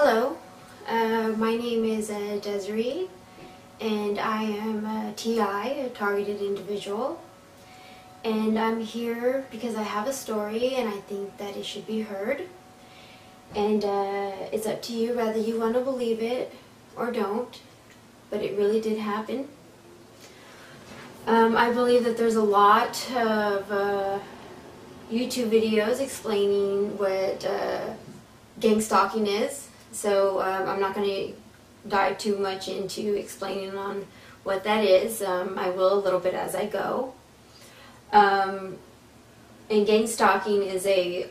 Hello, my name is Desiree, and I am a TI, a targeted individual, and I'm here because I have a story and I think that it should be heard, and it's up to you whether you want to believe it or don't, but it really did happen. I believe that there's a lot of YouTube videos explaining what gang stalking is. So I'm not going to dive too much into explaining on what that is. I will a little bit as I go. And gang stalking is a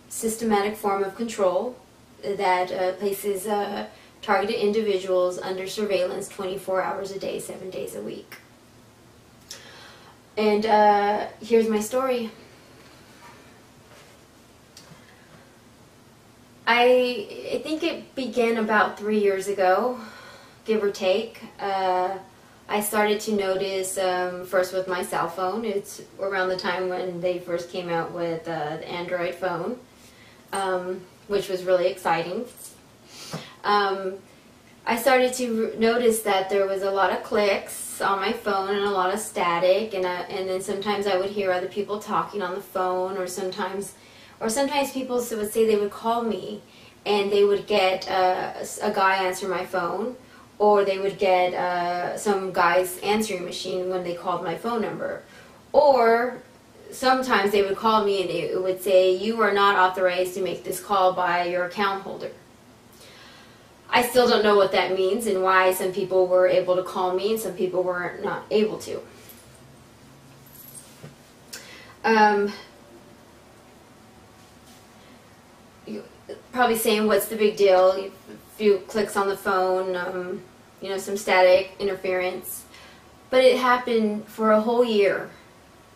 systematic form of control that places targeted individuals under surveillance 24 hours a day, 7 days a week. And here's my story. I think it began about 3 years ago, give or take. I started to notice first with my cell phone. It's around the time when they first came out with the Android phone, which was really exciting. I started to notice that there was a lot of clicks on my phone and a lot of static, and then sometimes I would hear other people talking on the phone, or sometimes people would say they would call me and they would get a guy answer my phone, or they would get some guy's answering machine when they called my phone number. Or sometimes they would call me and it would say, "You are not authorized to make this call by your account holder." I still don't know what that means and why some people were able to call me and some people were not able to. You're probably saying, what's the big deal? A few clicks on the phone, you know, some static interference. But it happened for a whole year.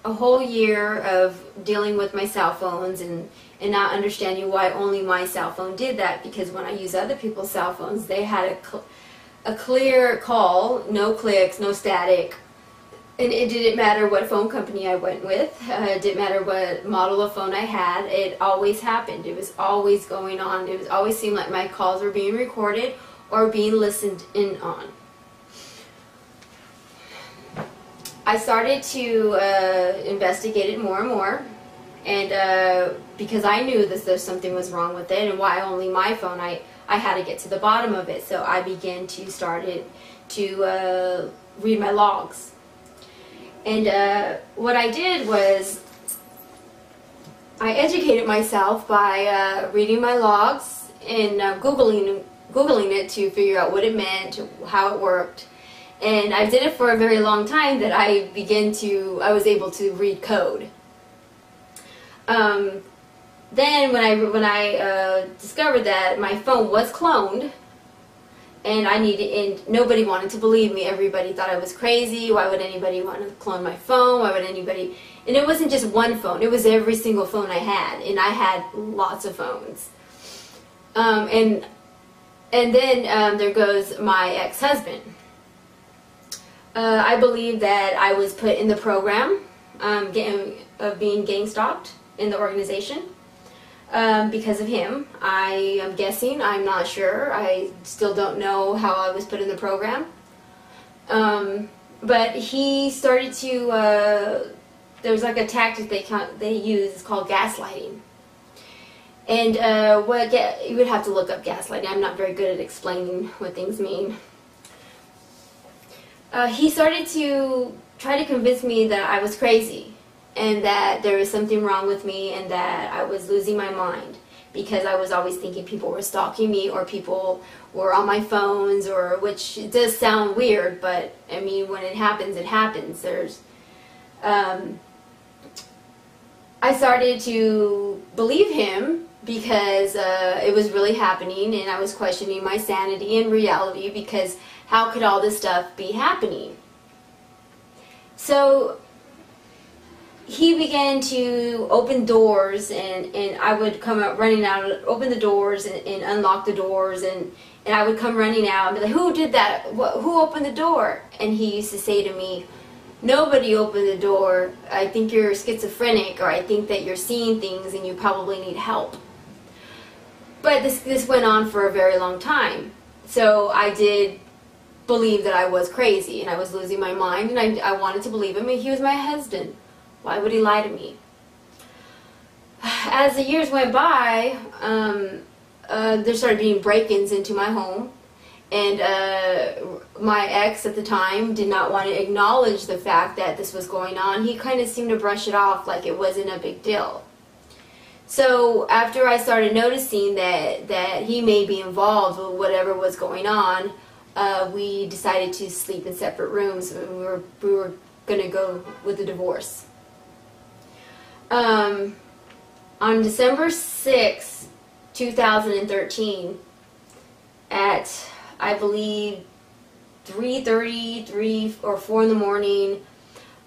A whole year of dealing with my cell phones and not understanding why only my cell phone did that, because when I use other people's cell phones, they had a clear call, no clicks, no static. And it didn't matter what phone company I went with. It didn't matter what model of phone I had. It always happened. It was always going on. It was always seemed like my calls were being recorded or being listened in on. I started to investigate it more and more, and because I knew that there something was wrong with it, and why only my phone, I had to get to the bottom of it. So I began to read my logs. And what I did was I educated myself by reading my logs and Googling it to figure out what it meant, how it worked. And I did it for a very long time that I was able to read code. Then when I discovered that my phone was cloned, and nobody wanted to believe me. Everybody thought I was crazy. Why would anybody want to clone my phone? Why would anybody? And it wasn't just one phone. It was every single phone I had, and I had lots of phones. And then there goes my ex-husband. I believe that I was put in the program of being gang stalked in the organization. Because of him. I am guessing, I'm not sure. I still don't know how I was put in the program. But he started to, there's like a tactic they use, it's called gaslighting. And you would have to look up gaslighting. I'm not very good at explaining what things mean. He started to try to convince me that I was crazy, and that there was something wrong with me, and that I was losing my mind, because I was always thinking people were stalking me, or people were on my phones, or which does sound weird, but I mean, when it happens, it happens. I started to believe him because it was really happening, and I was questioning my sanity and reality, because how could all this stuff be happening? So he began to open doors, and I would come out running out, open the doors and unlock the doors, and I would come running out and be like, "Who did that? Who opened the door?" And he used to say to me, "Nobody opened the door. I think you're schizophrenic, or I think that you're seeing things and you probably need help." But this went on for a very long time. So I did believe that I was crazy and I was losing my mind, and I wanted to believe him. He was my husband. Why would he lie to me? As the years went by, there started being break-ins into my home, and my ex at the time did not want to acknowledge the fact that this was going on. He kind of seemed to brush it off like it wasn't a big deal. So after I started noticing that he may be involved with whatever was going on, we decided to sleep in separate rooms. We were going to go with the divorce. On December 6, 2013, at, I believe, 3:30, 3 or 4 in the morning,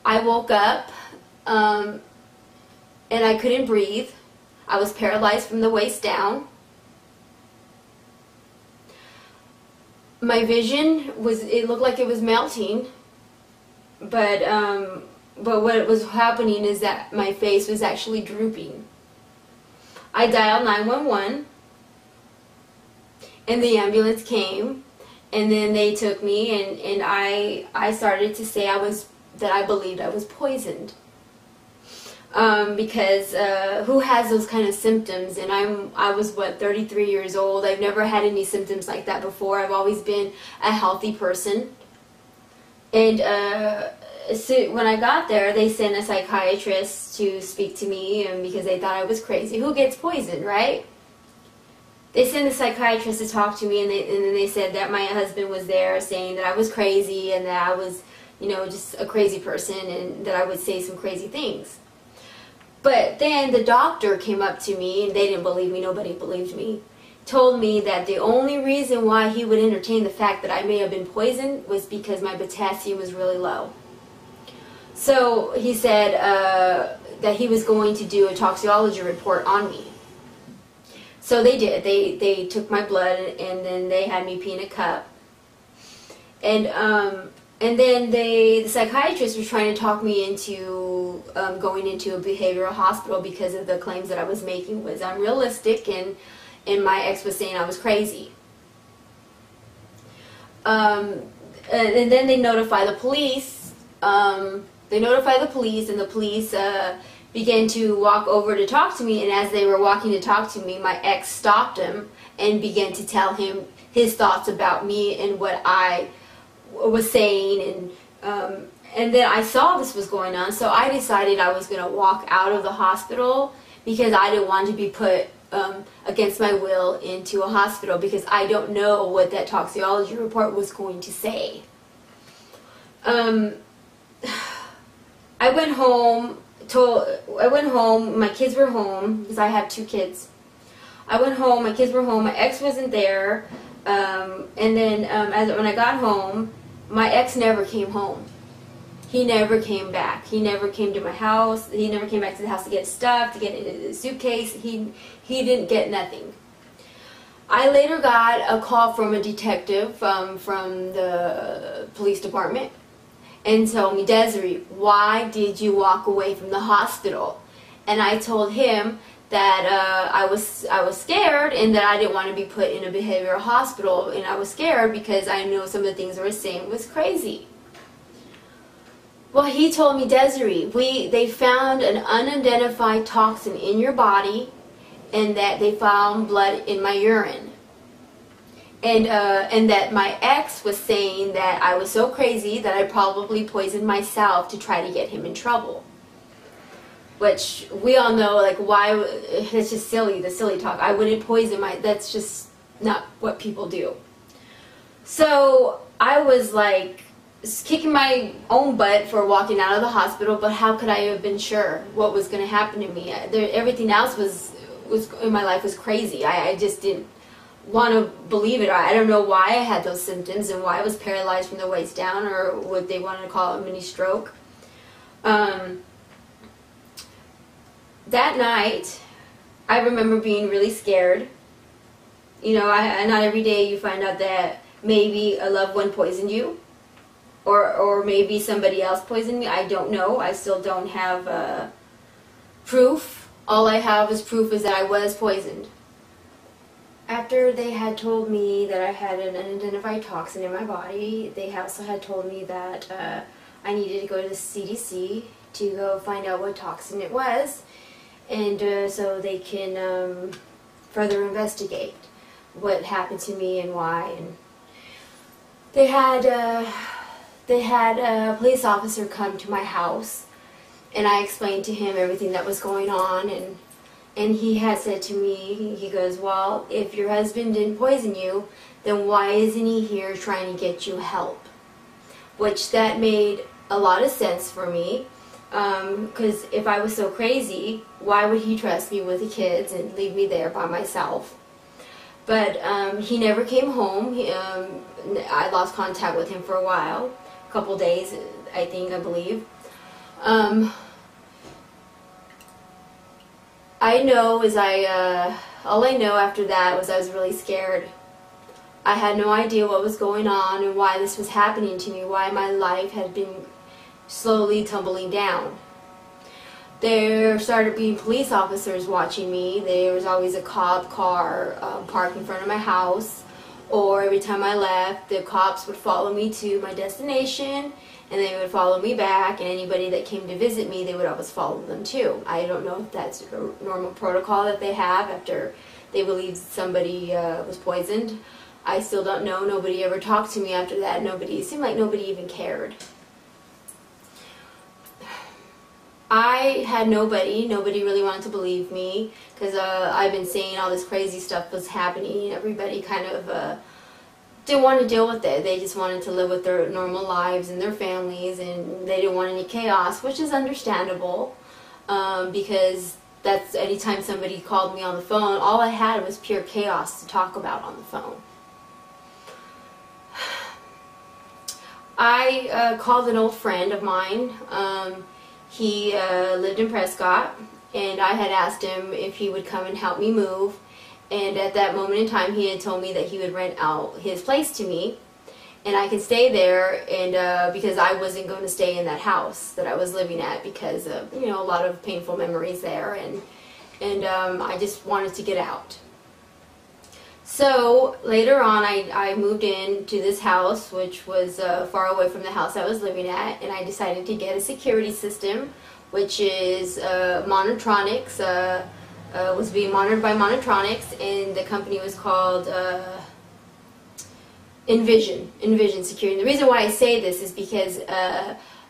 I woke up and I couldn't breathe. I was paralyzed from the waist down. My vision it looked like it was melting, but what was happening is that my face was actually drooping. I dialed 911, and the ambulance came, and then they took me, and I started to say that I believed I was poisoned. Because who has those kind of symptoms? And I was 33 years old. I've never had any symptoms like that before. I've always been a healthy person. And so when I got there, they sent a psychiatrist to speak to me, and because they thought I was crazy. Who gets poisoned, right? They sent a psychiatrist to talk to me, and then they said that my husband was there saying that I was crazy and that I was, just a crazy person, and that I would say some crazy things. But then the doctor came up to me, and they didn't believe me, nobody believed me, told me that the only reason why he would entertain the fact that I may have been poisoned was because my potassium was really low. So he said that he was going to do a toxicology report on me. So they did. They took my blood, and then they had me pee in a cup. And then the psychiatrist was trying to talk me into going into a behavioral hospital because of the claims that I was making was unrealistic, and my ex was saying I was crazy. And then they notify the police. They notify the police, and the police began to walk over to talk to me, and as they were walking to talk to me, my ex stopped him and began to tell him his thoughts about me and what I was saying, and then I saw this was going on, so I decided I was going to walk out of the hospital because I didn't want to be put against my will into a hospital, because I don't know what that toxicology report was going to say. I went home. My kids were home because I have 2 kids. I went home. My kids were home. My ex wasn't there. And then when I got home, my ex never came home. He never came back. He never came to my house. He never came back to the house to get stuff, to get a suitcase. He didn't get nothing. I later got a call from a detective from the police department and told me, Desiree, why did you walk away from the hospital? And I told him that I was scared, and that I didn't want to be put in a behavioral hospital, and I was scared because I know some of the things they were saying was crazy. Well, he told me, Desiree, they found an unidentified toxin in your body, and that they found blood in my urine. And that my ex was saying that I was so crazy that I probably poisoned myself to try to get him in trouble. Which we all know, like, why, it's just silly, the silly talk. I wouldn't poison that's just not what people do. So I was like kicking my own butt for walking out of the hospital, but how could I have been sure what was going to happen to me? Everything else was in my life was crazy. I just didn't want to believe it. I don't know why I had those symptoms and why I was paralyzed from the waist down, or what they wanted to call a mini stroke. That night, I remember being really scared. Not every day you find out that maybe a loved one poisoned you, or maybe somebody else poisoned me. I don't know. I still don't have proof. All I have is proof is that I was poisoned. After they had told me that I had an unidentified toxin in my body, they also had told me that I needed to go to the CDC to go find out what toxin it was, and so they can further investigate what happened to me and why. And they had a police officer come to my house, and I explained to him everything that was going on, and he had said to me, he goes, well, if your husband didn't poison you, then why isn't he here trying to get you help? Which that made a lot of sense for me, because if I was so crazy, why would he trust me with the kids and leave me there by myself? But he never came home. I lost contact with him for a while, a couple days, I believe. All I know after that was I was really scared. I had no idea what was going on and why this was happening to me, why my life had been slowly tumbling down. There started being police officers watching me. There was always a cop car parked in front of my house, or every time I left, the cops would follow me to my destination, and they would follow me back, and anybody that came to visit me, they would always follow them too. I don't know if that's a normal protocol that they have after they believe somebody was poisoned. I still don't know. Nobody ever talked to me after that. It seemed like nobody even cared. I had nobody really wanted to believe me, because I've been saying all this crazy stuff was happening, and everybody kind of didn't want to deal with it. They just wanted to live with their normal lives and their families, and they didn't want any chaos, which is understandable, because that's anytime somebody called me on the phone, all I had was pure chaos to talk about on the phone. I called an old friend of mine. He lived in Prescott, and I had asked him if he would come and help me move. And at that moment in time, he had told me that he would rent out his place to me, and I could stay there. And because I wasn't going to stay in that house that I was living at, because of a lot of painful memories there, and I just wanted to get out. So later on, I moved into this house, which was far away from the house I was living at, and I decided to get a security system, which is Monotronics. Was being monitored by Monotronics, and the company was called Envision Security. And the reason why I say this is because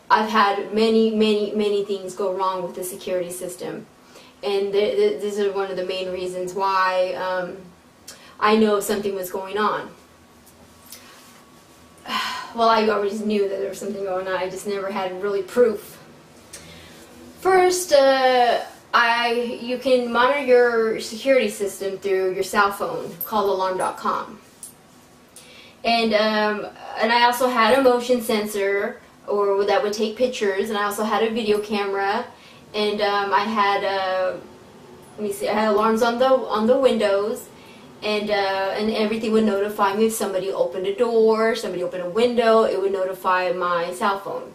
I've had many things go wrong with the security system, and these are one of the main reasons why I know something was going on. Well, I always knew that there was something going on. I just never had really proof. First, you can monitor your security system through your cell phone, called alarm.com. And I also had a motion sensor, or that would take pictures, and I also had a video camera, and I had I had alarms on the windows, and everything would notify me if somebody opened a door, somebody opened a window. It would notify my cell phone,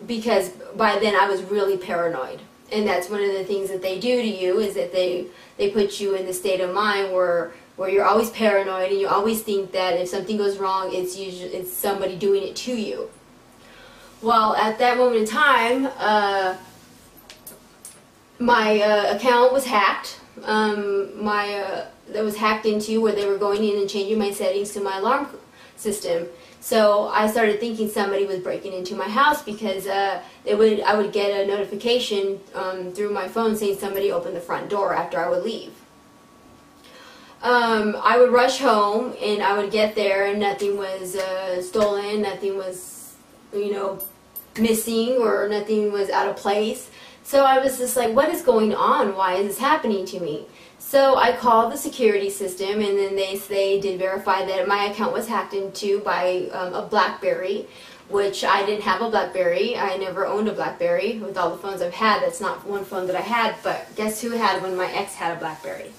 because by then I was really paranoid. And that's one of the things that they do to you, is that they put you in the state of mind where you're always paranoid, and you always think that if something goes wrong, it's somebody doing it to you. Well, at that moment in time, my account was hacked. That was hacked into, where they were going in and changing my settings to my alarm system. So I started thinking somebody was breaking into my house, because I would get a notification through my phone saying somebody opened the front door after I would leave. I would rush home, and I would get there, and nothing was stolen, nothing was missing, or nothing was out of place. So I was just like, what is going on? Why is this happening to me? So I called the security system, and then they did verify that my account was hacked into by a BlackBerry, which I didn't have a BlackBerry. I never owned a BlackBerry. With all the phones I've had, that's not one phone that I had, but guess who had one? My ex had a BlackBerry.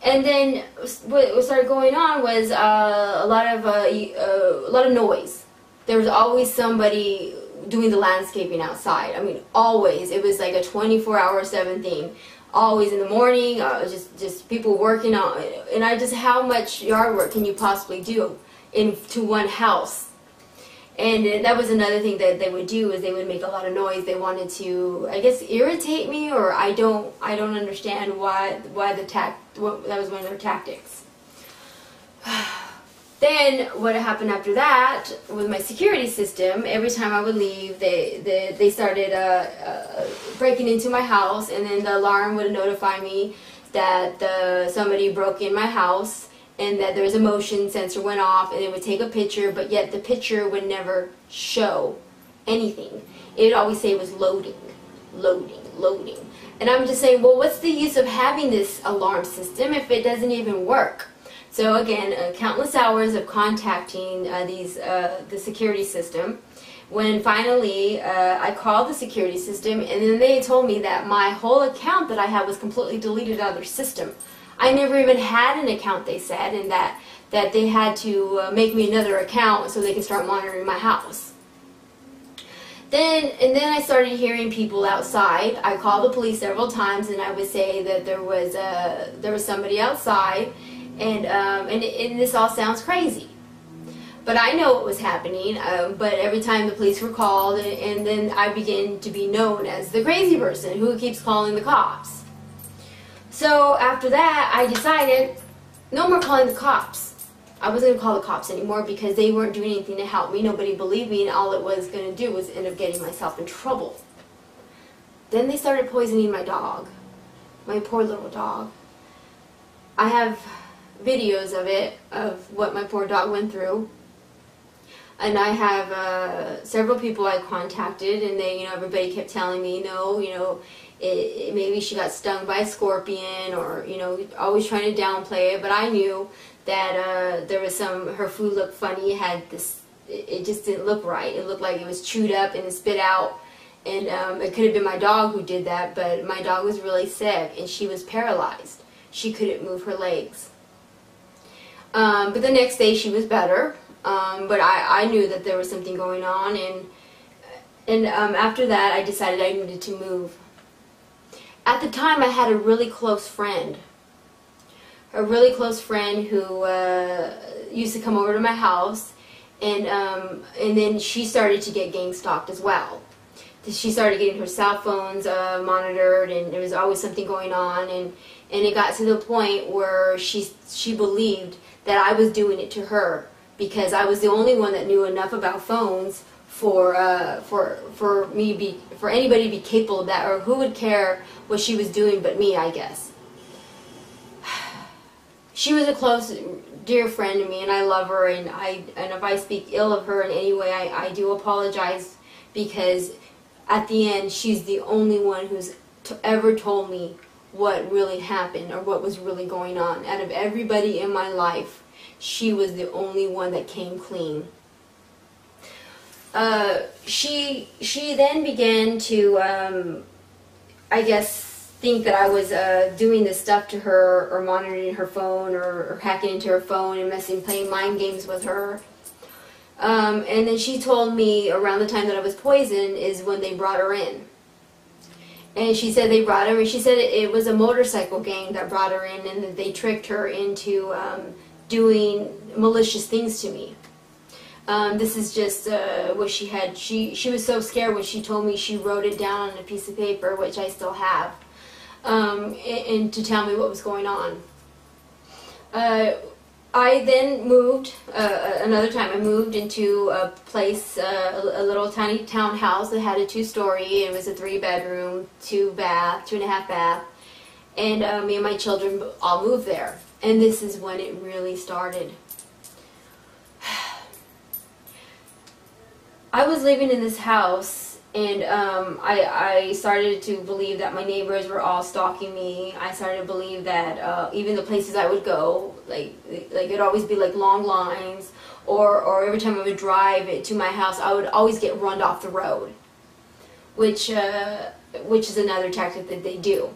And then what started going on was a lot of noise. There was always somebody doing the landscaping outside. I mean, always. It was like a 24-hour/7 thing. always in the morning, just people working on, and I just, how much yard work can you possibly do into one house? And that was another thing that they would do, is they would make a lot of noise. They wanted to, I guess, irritate me, or I don't understand why that was one of their tactics. Then what happened after that with my security system, every time I would leave, they started breaking into my house, and then the alarm would notify me that somebody broke in my house, and that there was a motion sensor went off, and it would take a picture, but yet the picture would never show anything. It would always say it was loading, loading, loading. And I'm just saying, well, what's the use of having this alarm system if it doesn't even work? So again, countless hours of contacting the security system, when finally I called the security system, and then they told me that my whole account that I had was completely deleted out of their system. I never even had an account, they said, and that they had to make me another account so they could start monitoring my house. Then I started hearing people outside. I called the police several times, and I would say that there was somebody outside, and this all sounds crazy. But I know what was happening, but every time the police were called, and then I began to be known as the crazy person who keeps calling the cops. So after that, I decided no more calling the cops. I wasn't going to call the cops anymore because they weren't doing anything to help me. Nobody believed me, and all it was going to do was end up getting myself in trouble. Then they started poisoning my dog, my poor little dog. I have videos of it, of what my poor dog went through. And I have several people I contacted, and they, everybody kept telling me, no, maybe she got stung by a scorpion, or, always trying to downplay it. But I knew that there was her food looked funny. It just didn't look right. It looked like it was chewed up and spit out. And it could have been my dog who did that, but my dog was really sick, and she was paralyzed. She couldn't move her legs. But the next day she was better. But I knew that there was something going on, and after that I decided I needed to move. At the time, I had a really close friend who used to come over to my house, and then she started to get gang stalked as well. She started getting her cell phones monitored, and there was always something going on, and it got to the point where she believed that I was doing it to her, because I was the only one that knew enough about phones for anybody to be capable of that, or who would care what she was doing but me, I guess. She was a close, dear friend to me, and I love her, and if I speak ill of her in any way, I do apologize, because at the end, she's the only one who's ever told me what really happened, or what was really going on. Out of everybody in my life, she was the only one that came clean. She then began to, I guess, think that I was doing this stuff to her, or monitoring her phone, or hacking into her phone and playing mind games with her. And then she told me around the time that I was poisoned is when they brought her in. And she said they brought her, and she said it was a motorcycle gang that brought her in, and that they tricked her into doing malicious things to me. This is just what she had. She was so scared when she told me. She wrote it down on a piece of paper, which I still have, and to tell me what was going on. I then moved, another time I moved into a place, a little tiny townhouse that had a 2-story. It was a 3-bedroom, 2.5 bath, and me and my children all moved there. And this is when it really started. I was living in this house, and I started to believe that my neighbors were all stalking me. I started to believe that even the places I would go, like it'd always be like long lines, or every time I would drive to my house, I would always get run off the road, which is another tactic that they do.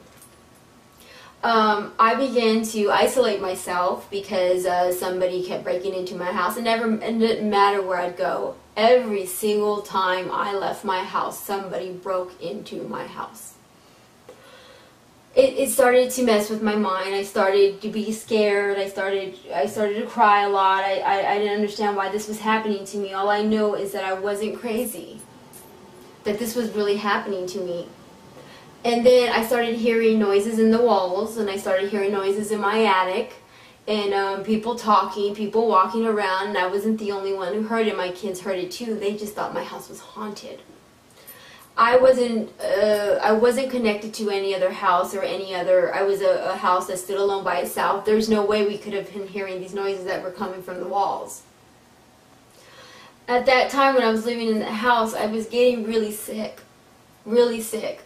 I began to isolate myself because somebody kept breaking into my house, and it didn't matter where I'd go. Every single time I left my house, somebody broke into my house. it started to mess with my mind. I started to be scared. I started to cry a lot. I didn't understand why this was happening to me. All I know is that I wasn't crazy, that this was really happening to me. And then I started hearing noises in the walls, and I started hearing noises in my attic, and people talking, people walking around, and I wasn't the only one who heard it. My kids heard it too. They just thought my house was haunted. I wasn't connected to any other house or any other. I was a house that stood alone by itself. There's no way we could have been hearing these noises that were coming from the walls. At that time when I was living in the house, I was getting really sick. Really sick.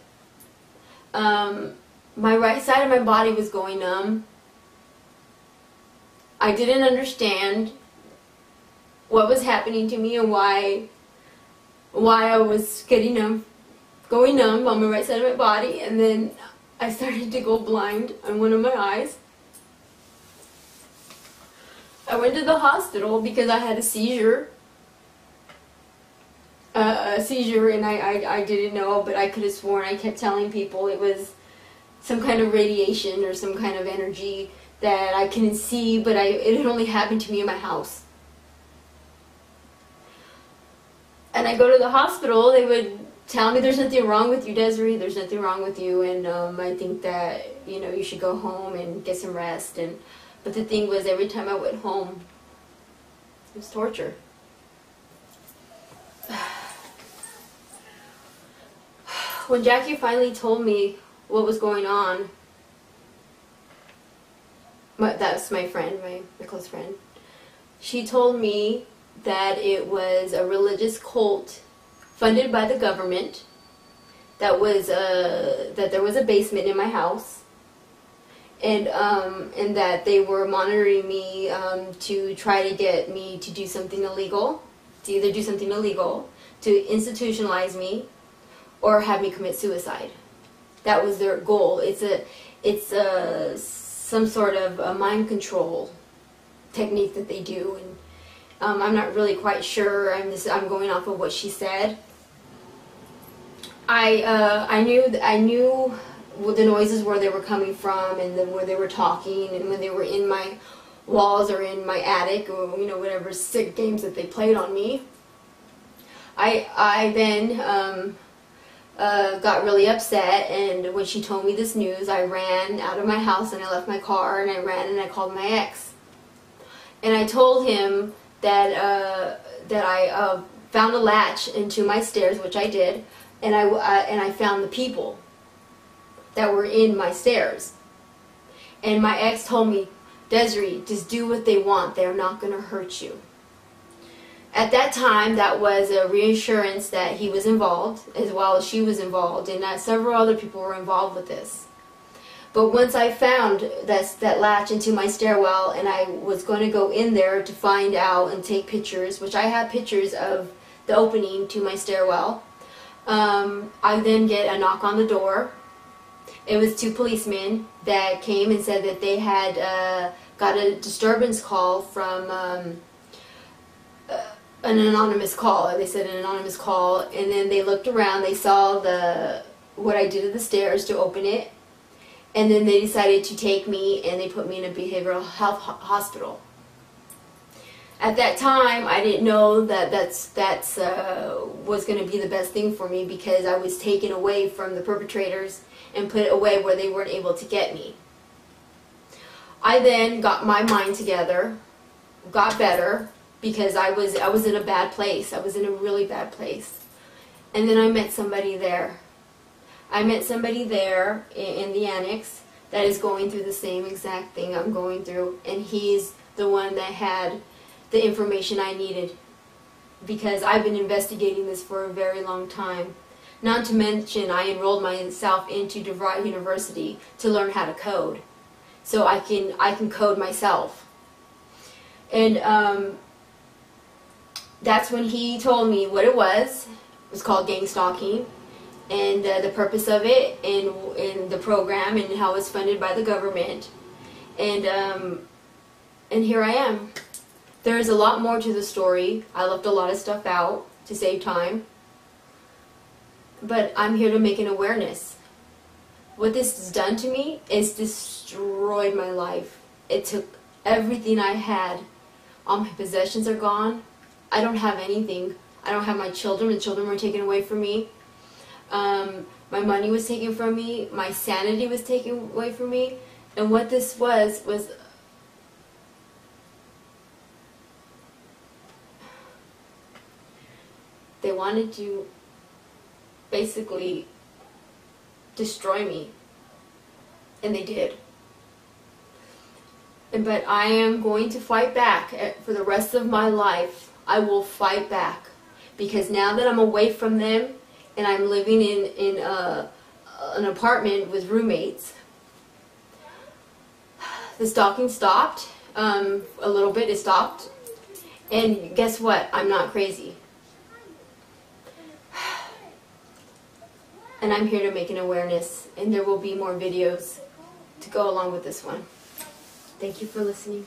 My right side of my body was going numb. I didn't understand what was happening to me and why I was going numb on my right side of my body, and then I started to go blind on one of my eyes. I went to the hospital because I had a seizure. And I didn't know, but I could have sworn, I kept telling people it was some kind of radiation or some kind of energy that I couldn't see, but it had only happened to me in my house. And I go to the hospital, they would tell me, there's nothing wrong with you, Desiree, there's nothing wrong with you, and I think that, you know, you should go home and get some rest. But the thing was, every time I went home, it was torture. When Jackie finally told me what was going on, that's my friend, my close friend, she told me that it was a religious cult funded by the government, that there was a basement in my house, and that they were monitoring me to try to get me to do something illegal, to either do something illegal, to institutionalize me, or have me commit suicide. That was their goal. It's some sort of a mind control technique that they do, and I'm not really quite sure. I'm going off of what she said. I knew the noises, where they were coming from, and then where they were talking, and when they were in my walls or in my attic, or, you know, whatever sick games that they played on me. I then got really upset, and when she told me this news, I ran out of my house, and I left my car, and I ran and I called my ex, and I told him that I found a latch into my stairs, which I did, and I found the people that were in my stairs. And my ex told me, Desiree, just do what they want. They're not going to hurt you. At that time, that was a reassurance that he was involved, as well as she was involved, and that several other people were involved with this. But once I found that latch into my stairwell, and I was going to go in there to find out and take pictures, which I have pictures of the opening to my stairwell, I then get a knock on the door. It was 2 policemen that came and said that they had got a disturbance call from an anonymous call. They said an anonymous call, and then they looked around. They saw what I did to the stairs to open it, and then they decided to take me, and they put me in a behavioral health hospital. At that time, I didn't know that that's was going to be the best thing for me, because I was taken away from the perpetrators and put away where they weren't able to get me. I then got my mind together, got better, because I was in a bad place. I was in a really bad place. And then I met somebody there. I met somebody there in the annex that is going through the same exact thing I'm going through, and he's the one that had the information I needed, because I've been investigating this for a very long time. Not to mention, I enrolled myself into DeVry University to learn how to code, so I can code myself. And that's when he told me what it was. It was called gang stalking, and the purpose of it, and the program, and how it's funded by the government. And here I am. There's a lot more to the story. I left a lot of stuff out to save time. But I'm here to make an awareness. what this has done to me is destroyed my life. It took everything I had. All my possessions are gone. I don't have anything. I don't have my children. The children were taken away from me. My money was taken from me. My sanity was taken away from me. And what this was they wanted to basically destroy me. And they did. But I am going to fight back for the rest of my life. I will fight back. Because now that I'm away from them and I'm living in an apartment with roommates, the stalking stopped. A little bit, it stopped. And guess what? I'm not crazy. And I'm here to make an awareness. And there will be more videos to go along with this one. Thank you for listening.